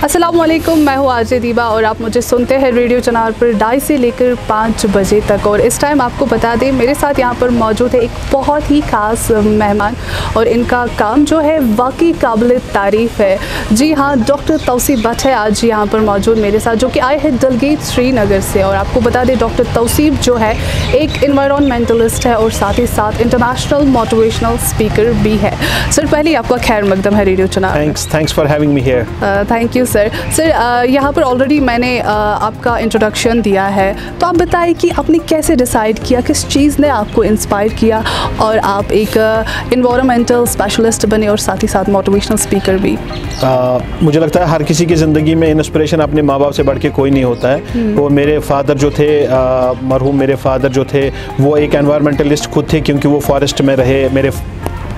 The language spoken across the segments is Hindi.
अस्सलामुअलैकुम, मैं हूँ आरजे दीबा और आप मुझे सुनते हैं रेडियो चनार पर 2:30 से लेकर 5 बजे तक। और इस टाइम आपको बता दें, मेरे साथ यहाँ पर मौजूद है एक बहुत ही ख़ास मेहमान और इनका काम जो है वाकई काबिल तारीफ़ है। जी हाँ, डॉक्टर तौसीफ भट्ट है आज यहाँ पर मौजूद मेरे साथ, जो कि आए हैं डलगेट श्रीनगर से। और आपको बता दें, डॉक्टर तौसीफ जो है एक इन्वायरमेंटलिस्ट है और साथ ही साथ इंटरनेशनल मोटिवेशनल स्पीकर भी है। सर, पहले आपका खैर मकदम है रेडियो चनार। Thanks for having me here. Thank you sir. यहाँ पर ऑलरेडी मैंने आपका इंट्रोडक्शन दिया है, तो आप बताइए कि आपने कैसे डिसाइड किया, किस चीज़ ने आपको इंस्पायर किया और आप एक इन्वायरमेंटल स्पेशलिस्ट बने और साथ ही साथ मोटिवेशनल स्पीकर भी। मुझे लगता है हर किसी की ज़िंदगी में इंस्पिरेशन अपने माँ बाप से बढ़ के कोई नहीं होता है। और मेरे फादर जो थे, मरहूम मेरे फादर जो थे, वो एक एनवायरमेंटलिस्ट खुद थे, क्योंकि वो फॉरेस्ट में रहे। मेरे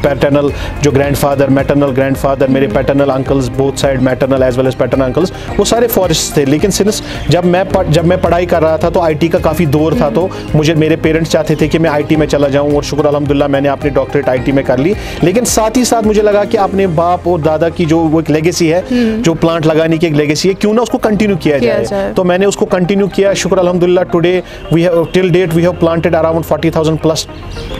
पैटर्नल जो ग्रैंडफादर, मैटरनल ग्रैंडफादर, मेरे paternal uncles, both side maternal as well as paternal uncles, वो सारे फॉरेस्ट थे। लेकिन सिंस जब मैं पढ़ाई कर रहा था तो आईटी का काफ़ी दौर था, तो मेरे पेरेंट्स चाहते थे कि मैं आईटी में चला जाऊं, और शुक्र अल्हम्दुलिल्लाह मैंने अपनी डॉक्टरेट आईटी में कर ली। लेकिन साथ ही साथ मुझे लगा कि अपने बाप और दादा की जो वो एक लेगेसी है, जो प्लांट लगाने की एक लेगेसी है, क्यों ना उसको कंटिन्यू किया जाए। तो मैंने उसको कंटिन्यू किया। शुक्र अल्हम्दुलिल्लाह today we have till date we have planted around 40,000 plus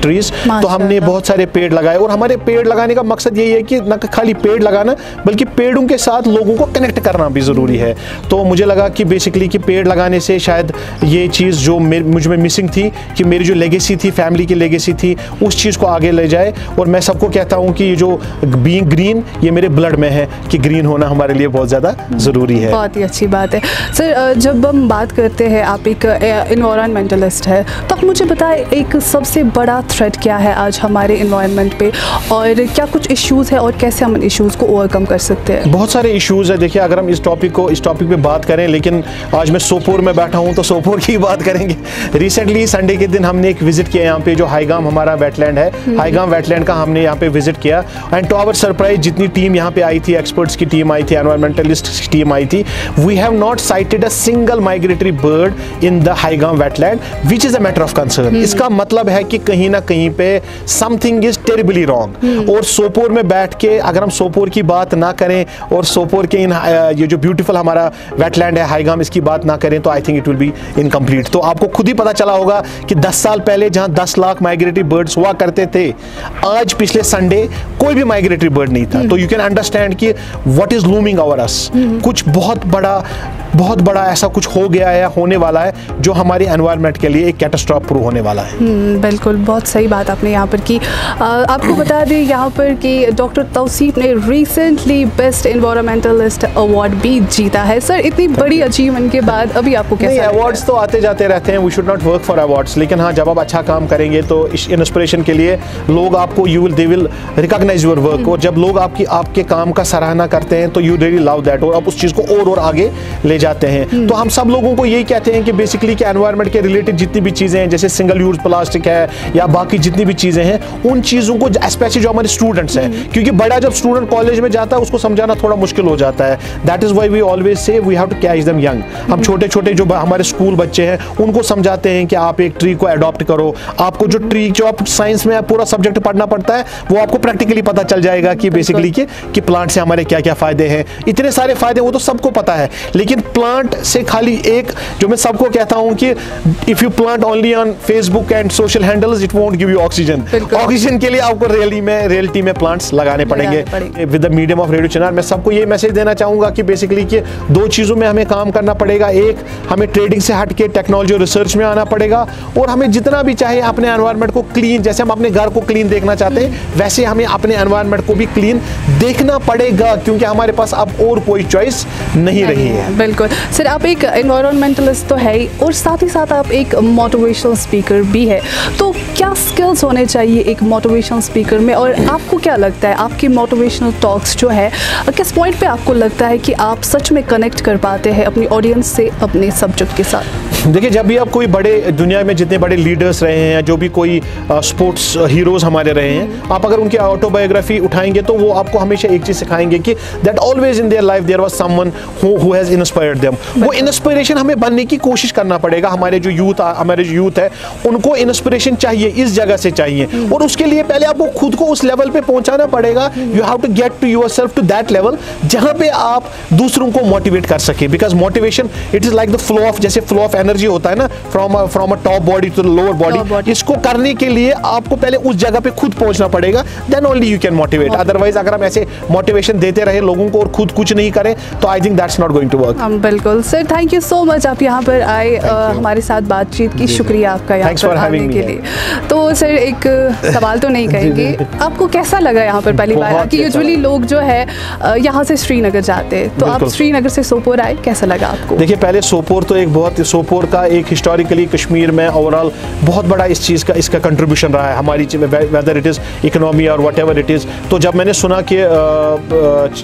trees. तो हमने बहुत सारे पेड़ लगाए, और हमारे पेड़ लगाने का मकसद यही है कि न खाली पेड़ लगाना, बल्कि पेड़ों के साथ लोगों को कनेक्ट करना भी ज़रूरी है। तो मुझे लगा कि बेसिकली कि पेड़ लगाने से शायद ये चीज़ जो मुझ में मिसिंग थी, कि मेरी जो लेगेसी थी, फैमिली की लेगेसी थी, उस चीज़ को आगे ले जाए। और मैं सबको कहता हूँ कि ये जो बीइंग ग्रीन, ये मेरे ब्लड में है, कि ग्रीन होना हमारे लिए बहुत ज़्यादा ज़रूरी है। बहुत ही अच्छी बात है। सर, जब हम बात करते हैं, आप एक इन्वायरमेंटलिस्ट है, तो आप मुझे बताएं एक सबसे बड़ा थ्रेट क्या है आज हमारे इन्वायरमेंट पे, और क्या कुछ इश्यूज़ है और कैसे हम इन इश्यूज़ को ओवरकम कर सकते हैं? बहुत सारे इश्यूज़ है। देखिए, अगर हम इस टॉपिक पे बात करें, लेकिन आज मैं सोपोर में बैठा हूँ तो सोपोर की बात करेंगे। रिसेंटली संडे के दिन हमने एक विजिट किया यहाँ पे, जो हाईगाम हमारा वेटलैंड है, हाईगाम वेटलैंड का हमने यहाँ पे विजिट किया। एंड टू आवर सरप्राइज, जितनी टीम यहाँ पे आई थी, एक्सपर्ट्स की टीम आई थी, एनवायरमेंटलिस्ट की टीम आई थी, we have not sighted a single migratory bird in the Haigam wetland, which is a matter of concern. इसका मतलब है कि कहीं ना कहीं पे समथिंग इज टेरिबली रॉन्ग। और सोपोर में बैठ के अगर हम सोपोर की बात ना करें, और सोपोर के ये जो ब्यूटीफुल हमारा वेटलैंड है हाईगाम, इसकी बात ना करें, तो I think it will be incomplete. तो आपको खुद ही पता चला होगा कि 10 साल पहले जहां 10 लाख माइग्रेटरी बर्ड्स हुआ करते थे, आज पिछले संडे कोई भी माइग्रेटरी बर्ड नहीं था। तो यू कैन अंडरस्टैंड कि what is looming over us. कुछ बहुत बड़ा ऐसा कुछ हो गया है, होने वाला है, जो हमारे एनवायरनमेंट के लिए एक कैटास्ट्रॉफ प्रूव होने वाला है। बिल्कुल, बहुत सही बात आपने यहाँ पर की। आपको बता दें यहाँ पर कि डॉक्टर तौसीफ ने रिसेंटली बेस्ट इन्वायरमेंटलिस्ट अवार्ड भी जीता है। सर, इतनी बड़ी अचीवमेंट के बाद अभी आपको कैसा? अवार्ड्स तो आते जाते रहते हैं, we should not work for awards. लेकिन हाँ, जब आप अच्छा काम करेंगे तो इस इंस्पिरेशन के लिए लोग आपको they will recognise your work. और जब लोग आपके काम का सराहना करते हैं, तो यू रियली लव दैट, और आप उस चीज़ को और आगे ले जाते हैं। तो हम सब लोगों को यही कहते हैं कि बेसिकली कि एनवायरनमेंट के रिलेटेड जितनी भी चीज़ें हैं, जैसे सिंगल यूज प्लास्टिक है या बाकी जितनी भी चीज़ें हैं, उन चीज़ों को स्पेशली जो हमारे स्टूडेंट्स हैं, क्योंकि बड़ा जब स्टूडेंट कॉलेज में जाता है, उसको समझाना थोड़ा मुश्किल हो जाता है। That is why we always say we have to catch them young. हम छोटे छोटे जो हमारे स्कूल बच्चे हैं, उनको समझाते हैं कि आप एक ट्री को अडॉप्ट करो। आपको जो आप साइंस में पूरा सब्जेक्ट पढ़ना पड़ता है, वो आपको प्रैक्टिकली पता चल जाएगा कि बेसिकली कि प्लांट से हमारे क्या क्या फायदे हैं। इतने सारे फायदे वो तो सबको पता है, लेकिन प्लांट से खाली एक, जो मैं सबको कहता हूं कि if you plant only on Facebook and social handles, it won't give you oxygen. Oxygen के लिए आपको रियलिटी में प्लांट्स लगाने पड़ेंगे। With the medium of radio channel मैं सबको ये मैसेज देना चाहूंगा कि बेसिकली कि 2 चीज़ों में हमें काम करना पड़ेगा। एक, हमें ट्रेडिंग से हट के टेक्नोलॉजी और रिसर्च में आना पड़ेगा, और हमें जितना भी चाहे अपने एनवायरनमेंट को क्लीन, जैसे हम अपने घर को क्लीन देखना चाहते हैं, वैसे हमें अपने एनवायरनमेंट को भी क्लीन देखना पड़ेगा, क्योंकि हमारे पास अब और कोई चॉइस नहीं रही है। बिल्कुल सर, आप एक एनवायरमेंटलिस्ट तो है ही, और साथ ही साथ आप एक मोटिवेशनल स्पीकर भी है। तो क्या स्किल्स होने चाहिए एक मोटिवेशनल स्पीकर में, और आपको क्या लगता है आपकी मोटिवेशनल टॉक्स जो है, किस पॉइंट पे आपको लगता है कि आप सच में कनेक्ट कर पाते हैं अपनी ऑडियंस से, अपने सब्जेक्ट के साथ? देखिए, जब भी आप कोई बड़े दुनिया में जितने बड़े लीडर्स रहे हैं, जो भी कोई स्पोर्ट्स हीरोज़ हमारे रहे हैं, आप अगर उनकी ऑटोबायोग्राफी उठाएंगे तो वो आपको हमेशा एक चीज़ सिखाएंगे कि that always in their life there was someone who has inspired them. वो इंस्पिरेशन हमें बनने की कोशिश करना पड़ेगा। हमारे जो यूथ है उनको इंस्पिरेशन चाहिए, इस जगह से चाहिए, और उसके लिए पहले आपको खुद को उस लेवल पे पहुंचाना पड़ेगा। You have to get to yourself to that level जहां पे आप दूसरों को मोटिवेट कर सके, because motivation it is like the flow of, जैसे फ्लो ऑफ एनर्जी होता है ना, from a top body to lower body. इसको करने के लिए आपको पहले उस जगह पे खुद पहुंचना पड़ेगा, then only you can motivate. Otherwise अगर हम ऐसे मोटिवेशन देते रहे लोगों को और खुद कुछ नहीं करें तो I think that's not going to work. बिल्कुल sir, thank you so much, आप यहाँ पर आए हमारे साथ बातचीत की, शुक्रिया आपका यहाँ पर आने के लिए। तो सर एक सवाल तो नहीं कहेंगे, आपको कैसा लगा यहाँ पर पहली बार कि यूजुअली लोग जो है यहाँ से श्रीनगर जाते हैं, तो आप श्रीनगर से सोपोर आए, कैसा लगा आपको? देखिए, पहले सोपोर तो एक बहुत, सोपोर का एक हिस्टोरिकली कश्मीर में ओवरऑल बहुत बड़ा इस चीज़ का इसका कंट्रीब्यूशन रहा है हमारी, वेदर इट इज़ इकोनॉमी और वट एवर इट इज़। तो जब मैंने सुना कि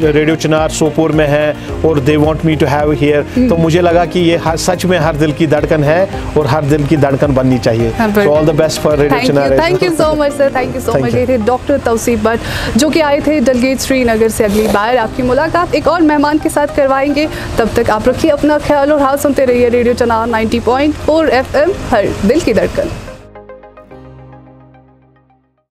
रेडियो चिनार सोपोर में है और they want me to have here, तो मुझे लगा कि ये सच में हर दिल की धड़कन है और हर दिल की धड़कन बननी चाहिए। So all the best for radio Chinar. Thank you so much sir, thank you so much. ये थे डॉक्टर तौसीफ भट्ट जो कि आए थे डलगेट श्रीनगर से। अगली बार आपकी मुलाकात एक और मेहमान के साथ करवाएंगे, तब तक आप रखिए अपना ख्याल और हाल सुनते रहिए रेडियो चिनार 90.4 FM, हर दिल की धड़कन।